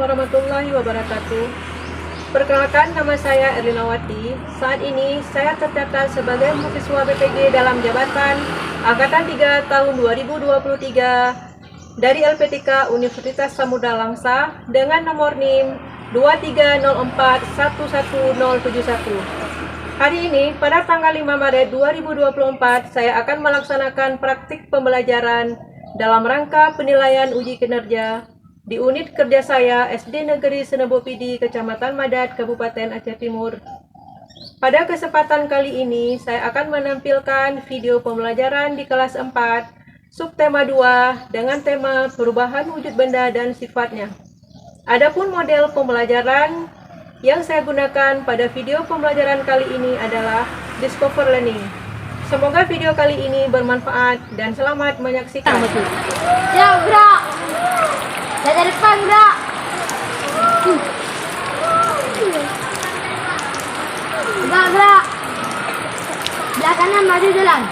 warahmatullahi wabarakatuh. Perkenalkan, nama saya Erlinawati. Saat ini saya tercatat sebagai mahasiswa BPG dalam jabatan Angkatan 3 tahun 2023 dari LPTK Universitas Samudra Langsa dengan nomor NIM 2304111071. Hari ini pada tanggal 5 Maret 2024 saya akan melaksanakan praktik pembelajaran dalam rangka penilaian uji kinerja di unit kerja saya SD Negeri Senebopidi, Kecamatan Madat, Kabupaten Aceh Timur. Pada kesempatan kali ini, saya akan menampilkan video pembelajaran di kelas 4, subtema 2, dengan tema perubahan wujud benda dan sifatnya. Adapun model pembelajaran yang saya gunakan pada video pembelajaran kali ini adalah Discover Learning. Semoga video kali ini bermanfaat dan selamat menyaksikan. Ya, bro. Dari depan, bro. Enggak, bro. Belah kanan maju jalan.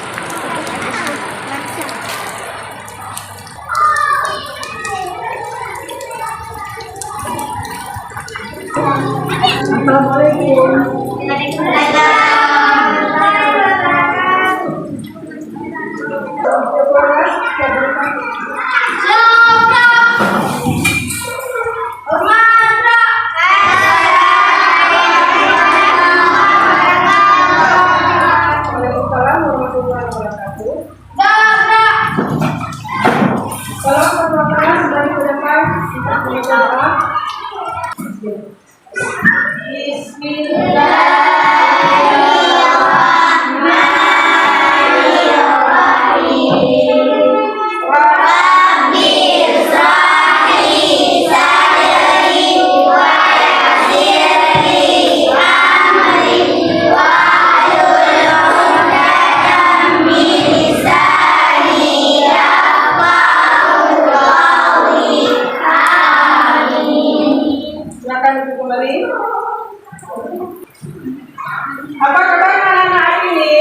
Apa kabar anak-anak hari ini?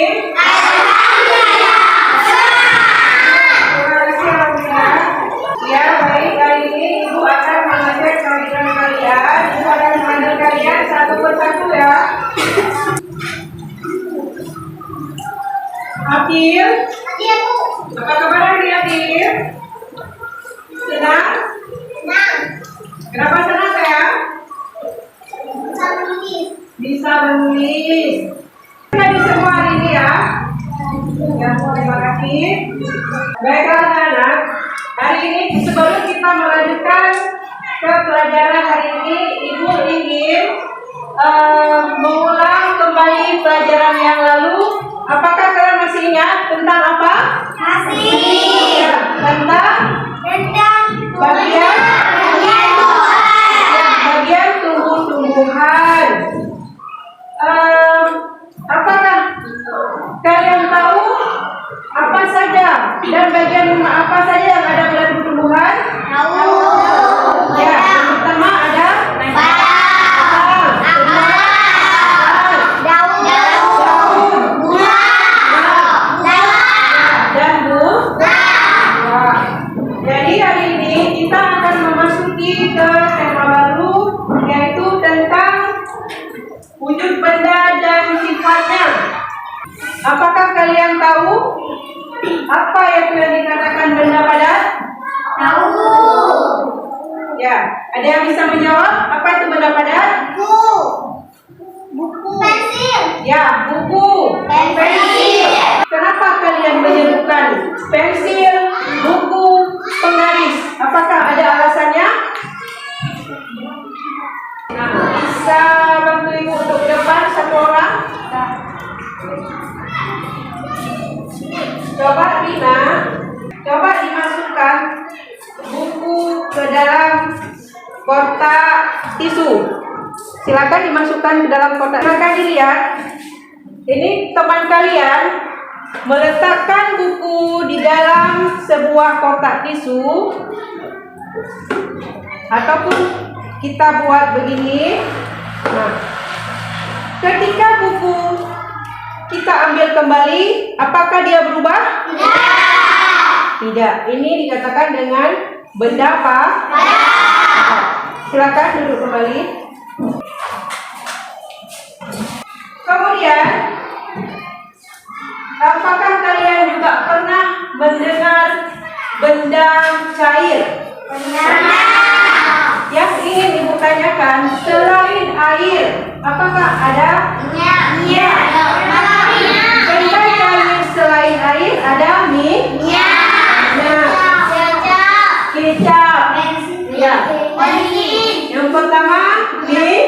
Terima kasih alhamdulillah. Ya baik, hari ini Ibu akan mengajak kehadiran kalian. Ibu akan memanggil kalian satu persatu ya. Akil. Apa kabar hari Akil? Senang? Kenapa senang sayang? Bisa menulis. Jadi semua hari ini ya. Ya, terima kasih. Baiklah anak-anak, hari ini sebelum kita melanjutkan ke pelajaran hari ini, Ibu ingin mengulang kembali pelajaran yang lalu. Apakah kalian masih ingat tentang apa? Masih. Ya, tentang bagian tumbuh-tumbuhan. Apakah kalian tahu apa saja dan bagian apa saja yang ada pada tumbuhan? Tahu. Ya, yang pertama ada Jadi hari ini kita akan memasuki ke tema baru, yaitu tentang wujud benda dan sifatnya. Apakah kalian tahu apa yang dikatakan benda padat? Tahu. Ya, ada yang bisa menjawab apa itu benda padat? Buku. Pensil. Ya, buku. Pensil. Kenapa kalian menyebutkan pensil, buku, penggaris? Apakah ada alasannya? Nah, bisa bantu Ibu untuk ke depan satu orang? Coba Dina, coba dimasukkan buku ke dalam kotak tisu. Silakan dimasukkan ke dalam kotak. Silakan dilihat. Ini teman kalian meletakkan buku di dalam sebuah kotak tisu, ataupun kita buat begini. Nah, ketika buku kita ambil kembali, apakah dia berubah? Tidak. Ini dikatakan dengan benda apa? Silakan duduk kembali. Kemudian, apakah kalian juga pernah mendengar benda cair? Yang ingin ibu tanyakan, selain air, apakah ada? Iya. Benda cair selain air ada kecap. Ya. Yang pertama minyak.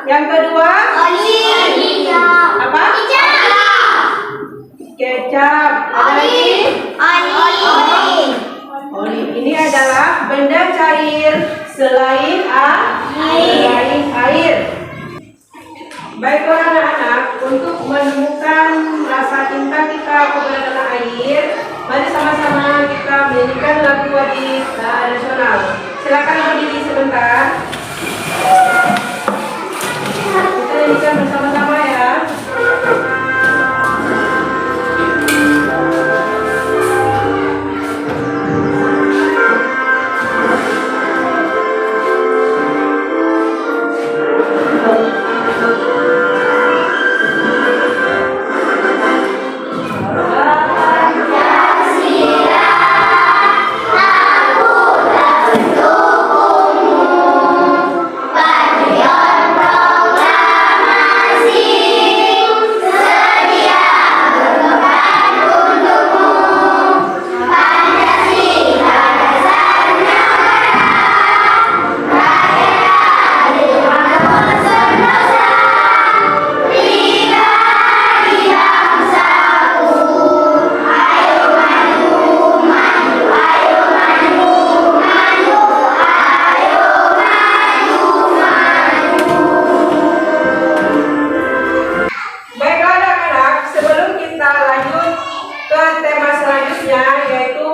Yang kedua apa? Kecap. Ada lagi? Oli. Ini adalah benda cair selain air. Baiklah anak-anak, untuk menemukan rasa cinta kita kepada air, mari sama-sama kita menyanyikan lagu wajib nasional. Silakan berdiri sebentar. Kita nyanyikan bersama-sama ya.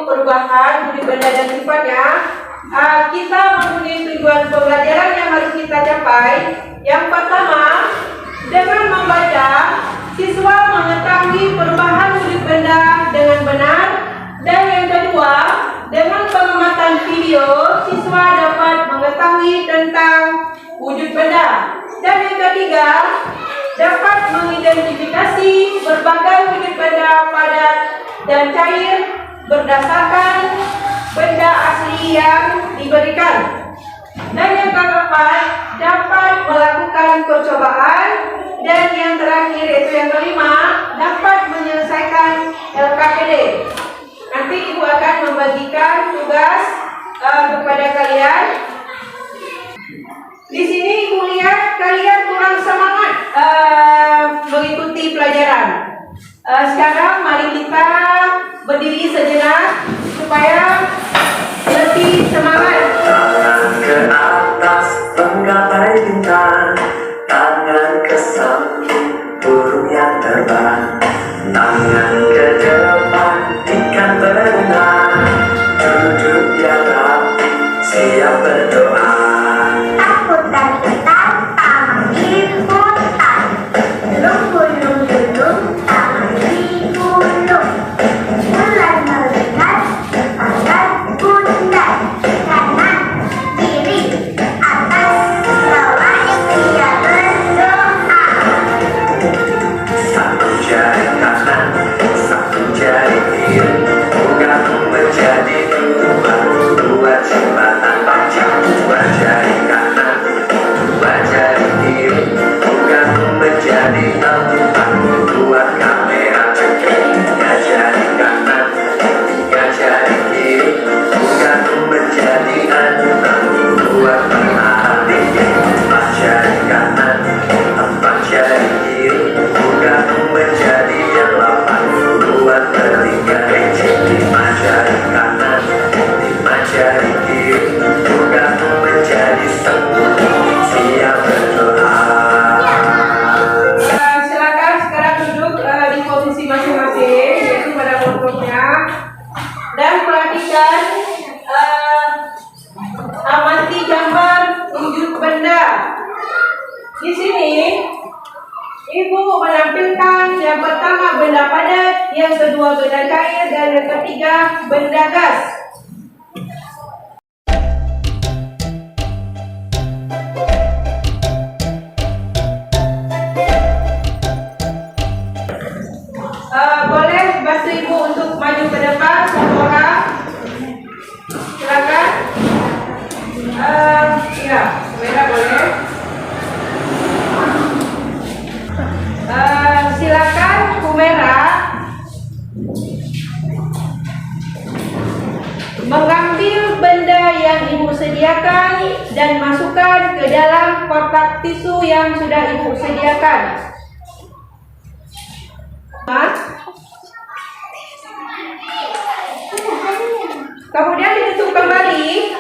Perubahan budi benda dan sifatnya, kita mempunyai tujuan pembelajaran yang harus kita capai. Yang pertama, dengan membaca, siswa mengetahui perubahan budi benda dengan benar. Dan yang kedua, dengan pengamatan video, siswa dapat mengetahui tentang wujud benda. Dan yang ketiga, dapat mengidentifikasi berbagai wujud benda padat dan cair berdasarkan benda asli yang diberikan. Dan yang keempat, dapat melakukan percobaan. Dan yang terakhir, yaitu yang kelima, dapat menyelesaikan LKPD. Nanti ibu akan membagikan tugas kepada kalian. Di sini ibu lihat kalian kurang semangat mengikuti pelajaran. Sekarang mari kita berdiri sejenak supaya lebih semangat. Tangan ke atas menggapai bintang, tangan ke samping burung yang terbang, tangan ke depan ikan berenang, duduk yang rapi siap berdoa. Takutan kita taman di hutan, gunung-gunung taman di gunung, bulan melihat pandan bunda, kanan kiri atas bawah dia berdoa. Satu jari kanan, satu jari kiri, bukan menjadi dua, dua jembatan panjang, dua jari kanan, dua jari kiri, bukan menjadi empat, dua kamera cepat, tiga jari kanan, tiga jari kiri, bukan menjadi enam, dua perhati, empat jari kanan, empat jari kiri, bukan menjadi delapan, dua ketiga rinci, lima jari kanan, lima jari kiri, bukan menjadi sepuluh, siap berdoa. Silakan sekarang duduk di posisi masing-masing, yaitu pada pokoknya, dan perhatikan amati gambar wujud benda. Di sini ibu menampilkan yang pertama benda padat, yang kedua benda cair, dan yang ketiga benda gas. Ya, kamera boleh. Silakan Humera mengambil benda yang ibu sediakan dan masukkan ke dalam kotak tisu yang sudah ibu sediakan. Kemudian ditutup kembali.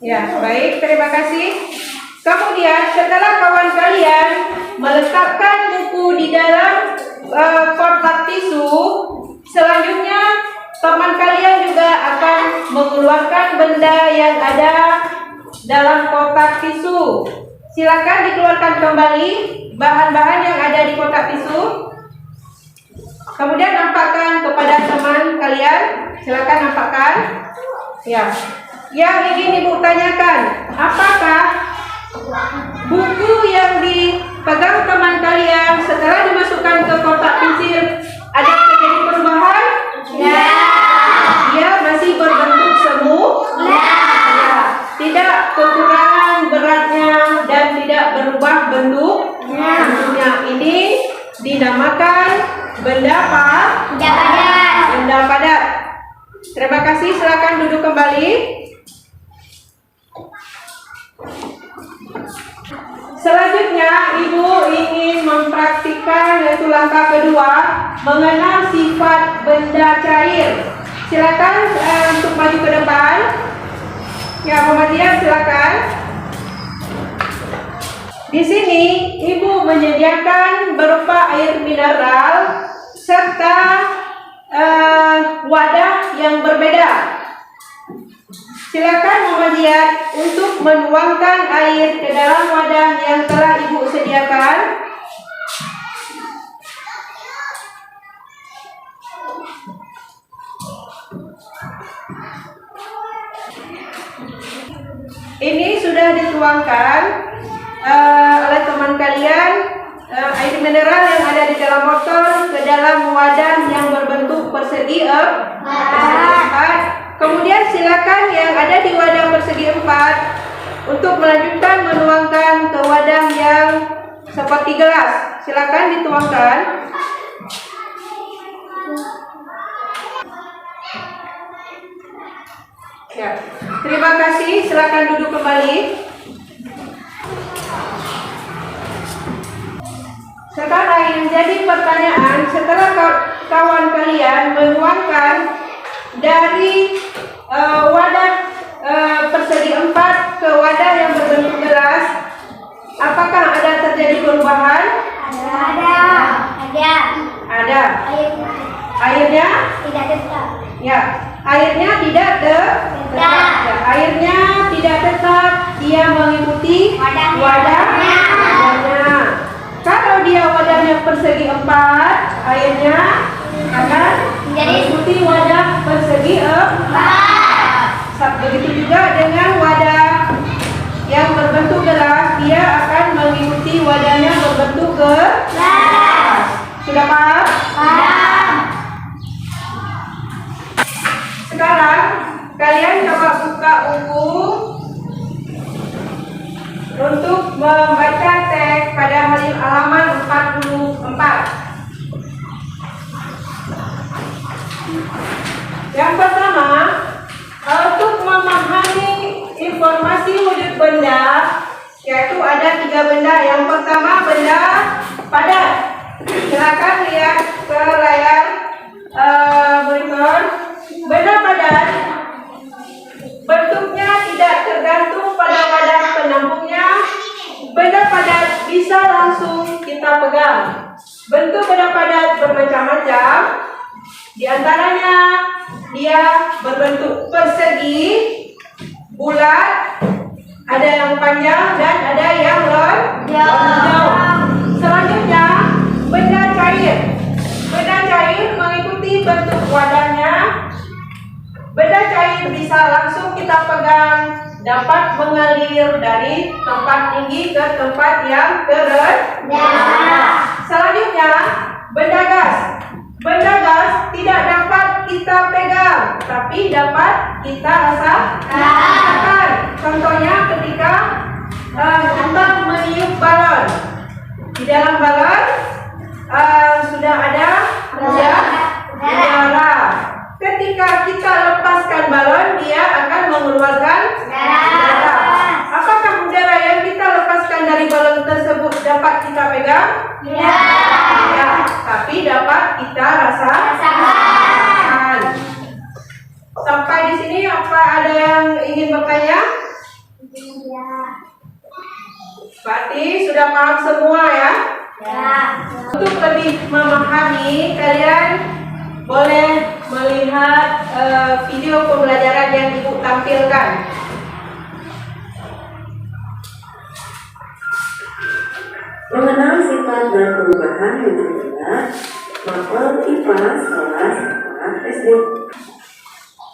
Ya, baik, terima kasih. Kemudian setelah kawan kalian meletakkan buku di dalam kotak tisu, selanjutnya teman kalian juga akan mengeluarkan benda yang ada dalam kotak tisu. Silakan dikeluarkan kembali bahan-bahan yang ada di kotak tisu. Kemudian nampakkan kepada teman kalian. Silakan nampakkan. Ya. Yang ingin ibu tanyakan, apakah buku yang dipegang teman kalian setelah dimasukkan ke kotak pensil ada terjadi perubahan? Ya. Dia masih berbentuk semu? Ya. Tidak kekurangan beratnya dan tidak berubah bentuk? Ya. Bentuknya ini dinamakan benda apa? Benda padat. Benda padat. Terima kasih, silakan duduk kembali. Selanjutnya, ibu ingin mempraktikkan yaitu langkah kedua, mengenal sifat benda cair. Silakan untuk maju ke depan. Ya, Muhammadiyah, silakan. Di sini, ibu menyediakan berupa air mineral serta wadah yang berbeda. Silakan Muhammadiyah untuk menuangkan air ke dalam wadah yang telah ibu sediakan. Ini sudah dituangkan oleh teman kalian air mineral yang ada di dalam botol ke dalam wadah yang berbentuk persegi empat. Kemudian silakan yang ada di wadah persegi 4 untuk melanjutkan menuangkan ke wadah yang seperti gelas. Silakan dituangkan. Ya, terima kasih. Silakan duduk kembali. Sekarang yang jadi pertanyaan, setelah kawan kalian menuangkan dari wadah persegi 4 ke wadah yang berbentuk gelas, apakah ada terjadi perubahan? Ada. Airnya Tidak tetap. ya, airnya tidak tetap. Ya, airnya tidak tetap, dia mengikuti wadahnya. Kalau dia wadahnya persegi 4, airnya akan mengikuti wadah persegi 4. Begitu juga dengan wadah yang berbentuk gelas, dia akan mengikuti wadahnya berbentuk gelas. Sudah paham? Sekarang kalian coba buka buku untuk membaca teks pada halaman 44. Yang pertama, untuk memahami informasi wujud benda, yaitu ada 3 benda. Yang pertama, benda padat. Silakan lihat ke layar monitor. Benda padat bentuknya tidak tergantung pada wadah penampungnya. Benda padat bisa langsung kita pegang. Bentuk benda padat bermacam-macam. Di antaranya dia berbentuk persegi, bulat, ada yang panjang dan ada yang lonjong. Selanjutnya, benda cair. Benda cair mengikuti bentuk wadahnya. Benda cair bisa langsung kita pegang, dapat mengalir dari tempat tinggi ke tempat yang terendah. Selanjutnya, benda gas. Benda gas tidak dapat kita pegang. tapi dapat kita rasakan. Contohnya ketika kita meniup balon. Di dalam balon sudah ada udara. Ketika kita lepaskan balon, dia akan mengeluarkan udara. Apakah udara yang kita lepaskan dari balon tersebut dapat kita pegang? Ya, tapi dapat kita rasakan. Sampai di sini apa ada yang ingin bertanya? Berarti sudah paham semua ya? Untuk lebih memahami, kalian boleh melihat video pembelajaran yang Ibu tampilkan. Mengenal sifat dan perubahan yang berbeda, mapel IPA kelas 4 SD.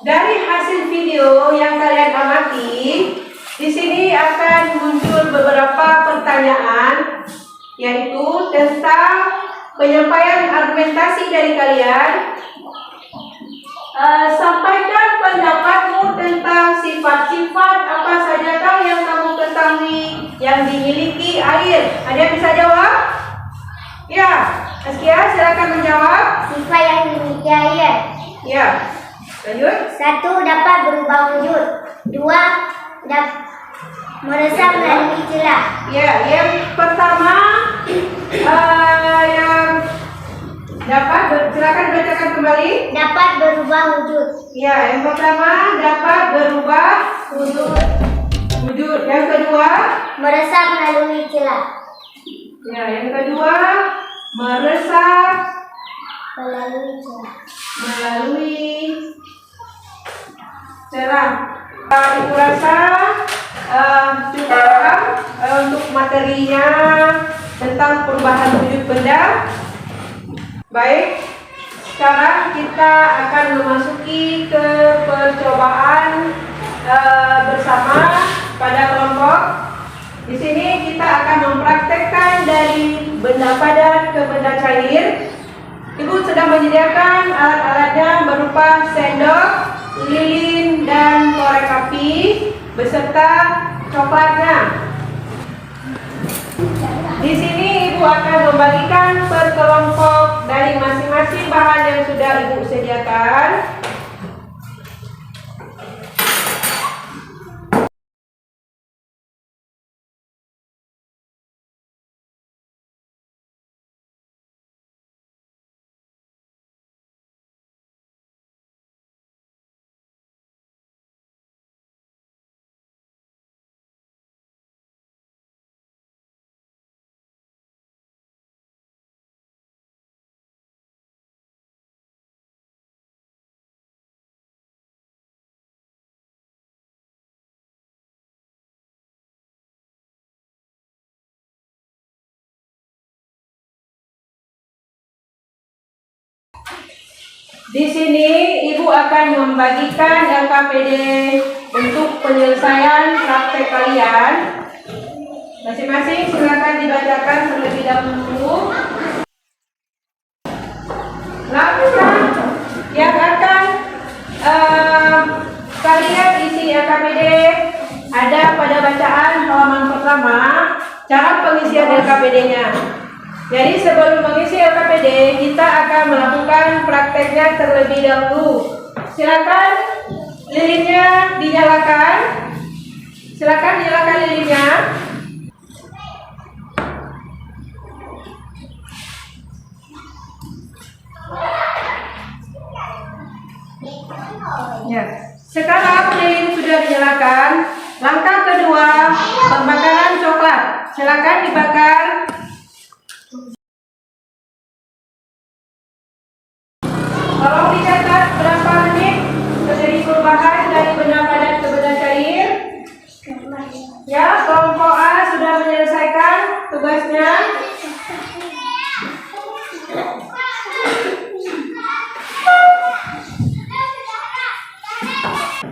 Dari hasil video yang kalian amati, di sini akan muncul beberapa pertanyaan, yaitu tentang penyampaian argumentasi dari kalian. Sampaikan pendapatmu tentang sifat-sifat apa sajakah yang kamu ketahui yang dimiliki air. Ada yang bisa jawab? Ya, Askia silakan menjawab. Sifat yang dimiliki air. Ya, lanjut. 1. Dapat berubah wujud. 2. Meresap melalui celah. Ya, yang pertama yang dapat silakan bacakan kembali. Dapat berubah wujud. Ya, yang pertama dapat berubah wujud. Yang kedua, Meresap melalui celah. ya, yang kedua meresap Melalui celah. melalui celah. Ibu rasa cukup paham untuk materinya tentang perubahan wujud benda. Baik, sekarang kita akan memasuki ke percobaan bersama pada kelompok. Di sini kita akan mempraktekkan dari benda padat ke benda cair. Ibu sudah menyediakan alat-alatnya berupa sendok, lilin, dan korek api beserta coklatnya. Di sini Ibu akan membagikan per kelompok dari masing-masing bahan yang sudah Ibu sediakan. Di sini Ibu akan membagikan LKPD untuk penyelesaian praktek kalian. Masing-masing silakan dibacakan terlebih dahulu. Lakukan yang akan kalian isi LKPD ada pada bacaan halaman pertama, cara pengisian LKPD-nya. Jadi sebelum mengisi LKPD, kita akan melakukan prakteknya terlebih dahulu. Silakan lilinnya dinyalakan. Silakan nyalakan lilinnya. Ya. Sekarang lilin sudah dinyalakan. Langkah kedua, pembakaran coklat. Silakan dibakar. Tolong dicatat berapa menit terjadi perubahan dari benda padat ke benda cair. Ya, kelompok A sudah menyelesaikan tugasnya.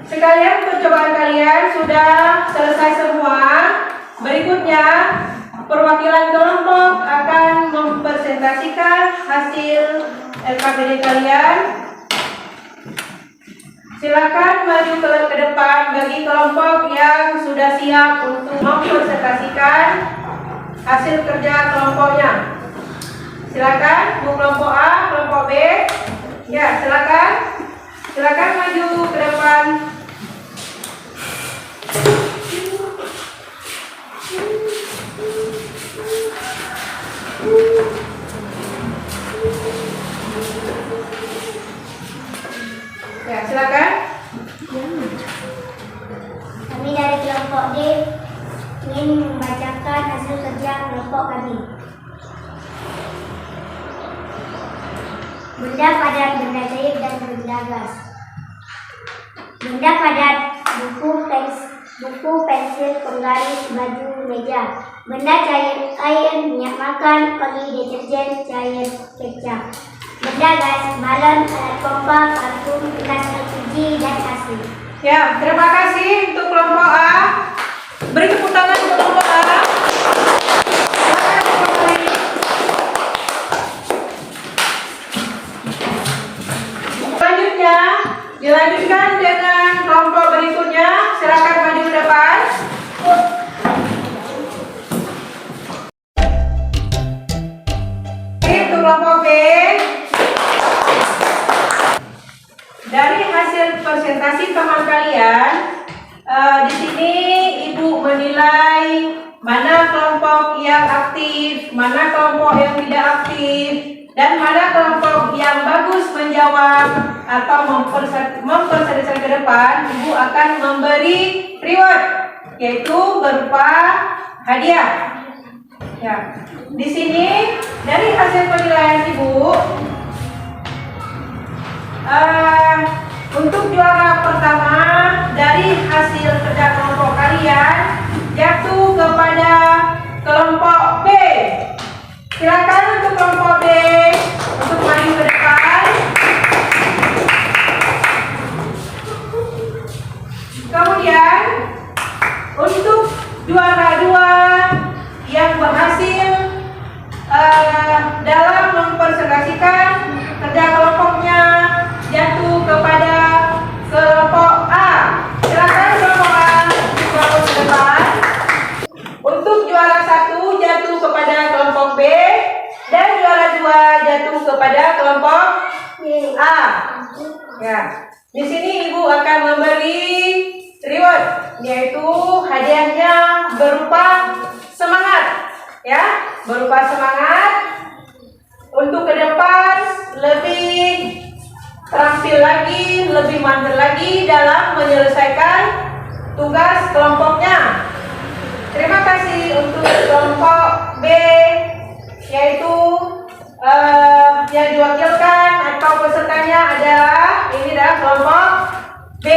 Sekalian percobaan kalian sudah selesai semua. Berikutnya, perwakilan kelompok akan mempresentasikan hasil LKPD kalian. Silakan maju ke depan bagi kelompok yang sudah siap untuk mempresentasikan hasil kerja kelompoknya. Silakan, Bu kelompok A, kelompok B. Ya, silakan. Silakan maju ke depan. Ya, silakan. Kami dari kelompok D ingin membacakan hasil kerja kelompok kami. Benda padat, benda cair, dan benda gas. Benda padat, buku, pensil, penggaris, baju, meja. Benda cair, air, minyak makan, oli, deterjen, cair, kecap. Benda gas, balon, alat pompa, parfum, gelas LPG, dan AC. Ya, terima kasih untuk kelompok A. Beri tepuk tangan untuk kelompok A. Silakan kembali. Selanjutnya, dilanjutkan dengan kelompok berikutnya. Silakan maju ke depan. Untuk kelompok B. Dari hasil presentasi teman kalian, di sini Ibu menilai mana kelompok yang aktif, mana kelompok yang tidak aktif, dan mana kelompok yang bagus menjawab atau mempresentasikan ke depan. Ibu akan memberi reward, yaitu berupa hadiah. Ya, di sini dari hasil penilaian Ibu. Untuk juara pertama dari hasil kerja kelompok kalian jatuh kepada kelompok B. Silakan untuk kelompok B untuk maju ke depan. Kemudian untuk juara 2 yang berhasil dalam mempresentasikan kerja kelompoknya jatuh kepada kelompok A. Silakan kelompok A maju ke depan. Untuk juara 1 jatuh kepada kelompok B dan juara 2 jatuh kepada kelompok A. Ya, di sini Ibu akan memberi reward, yaitu hadiahnya berupa semangat. Ya, berupa semangat untuk ke depan lebih terampil lagi, lebih mahir lagi dalam menyelesaikan tugas kelompoknya. Terima kasih untuk kelompok B, yaitu yang diwakilkan atau pesertanya adalah kelompok B.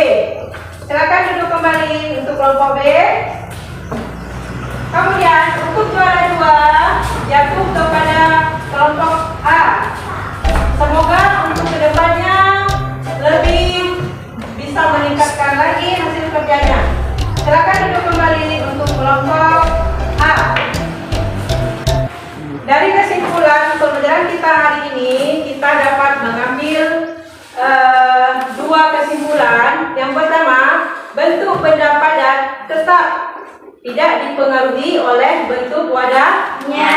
Silakan duduk kembali untuk kelompok B. Kemudian untuk juara 2 jatuh kepada kelompok A. Semoga untuk kedepannya lebih bisa meningkatkan lagi hasil kerjanya. Silakan duduk kembali untuk kelompok A. Dari kesimpulan pembelajaran kita hari ini, kita dapat mengambil dua kesimpulan. Yang pertama, bentuk benda padat tetap tidak dipengaruhi oleh bentuk wadahnya.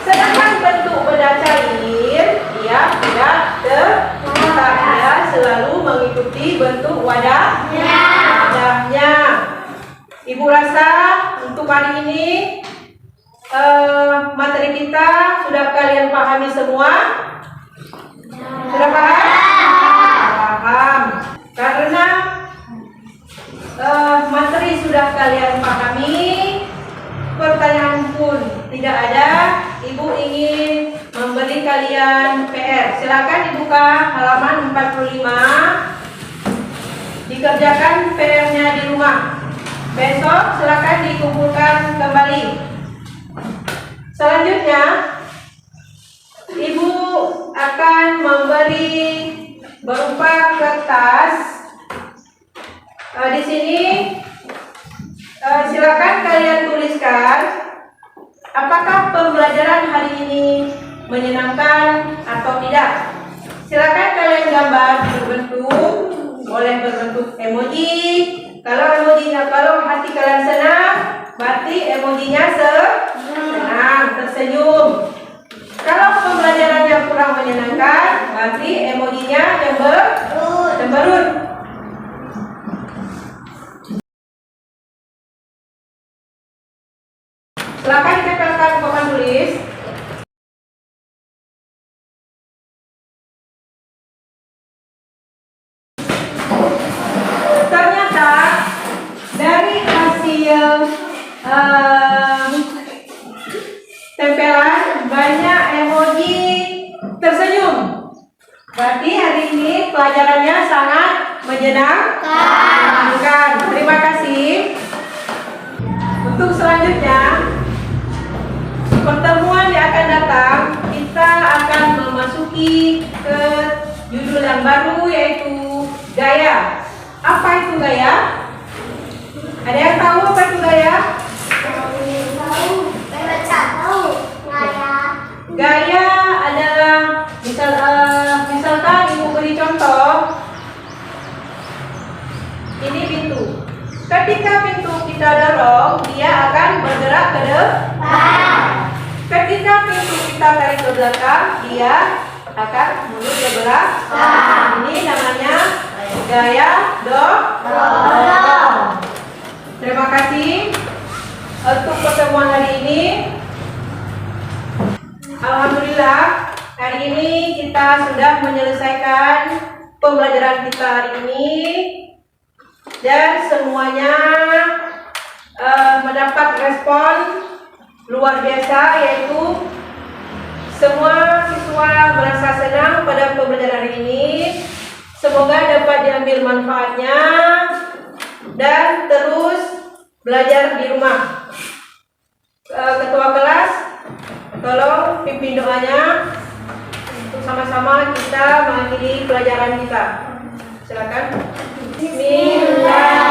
Sedangkan bentuk benda cair, dia tidak tetap, dia selalu mengikuti bentuk wadahnya. Ibu rasa untuk hari ini materi kita sudah kalian pahami semua? Sudah paham? Paham. Karena materi sudah kalian pahami, pertanyaan pun tidak ada. Ibu ingin memberi kalian PR. Silakan dibuka halaman 45. Dikerjakan PR-nya di rumah. Besok silakan dikumpulkan kembali. Selanjutnya, Ibu akan memberi berupa kertas. Di sini silakan kalian tuliskan apakah pembelajaran hari ini menyenangkan atau tidak. Silakan kalian gambar berbentuk boleh berbentuk emoji. Kalau hati kalian senang, berarti emojinya senang, tersenyum. Kalau pembelajarannya kurang menyenangkan, berarti emojinya cemberut. Silakan ditempelkan papan tulis. Ternyata dari hasil tempelan banyak emoji tersenyum. Berarti hari ini pelajarannya sangat menyenangkan. Terima kasih. Untuk selanjutnya, pertemuan yang akan datang, kita akan memasuki ke judul yang baru, yaitu gaya. Apa itu gaya? Ada yang tahu apa itu gaya? Gaya adalah misalkan ibu beri contoh. Ini pintu. Ketika pintu kita dorong, dia akan bergerak ke depan. Ketika pintu kita tarik ke belakang, dia akan mundur ke belakang. Ini namanya gaya dorong. Terima kasih untuk pertemuan hari ini. Alhamdulillah, hari ini kita sudah menyelesaikan pembelajaran kita hari ini, dan semuanya mendapat respon luar biasa, yaitu semua siswa merasa senang pada pembelajaran hari ini. Semoga dapat diambil manfaatnya dan terus belajar di rumah. Ketua kelas, tolong pimpin doanya untuk sama-sama kita mengakhiri pelajaran kita. Silakan. Bismillah.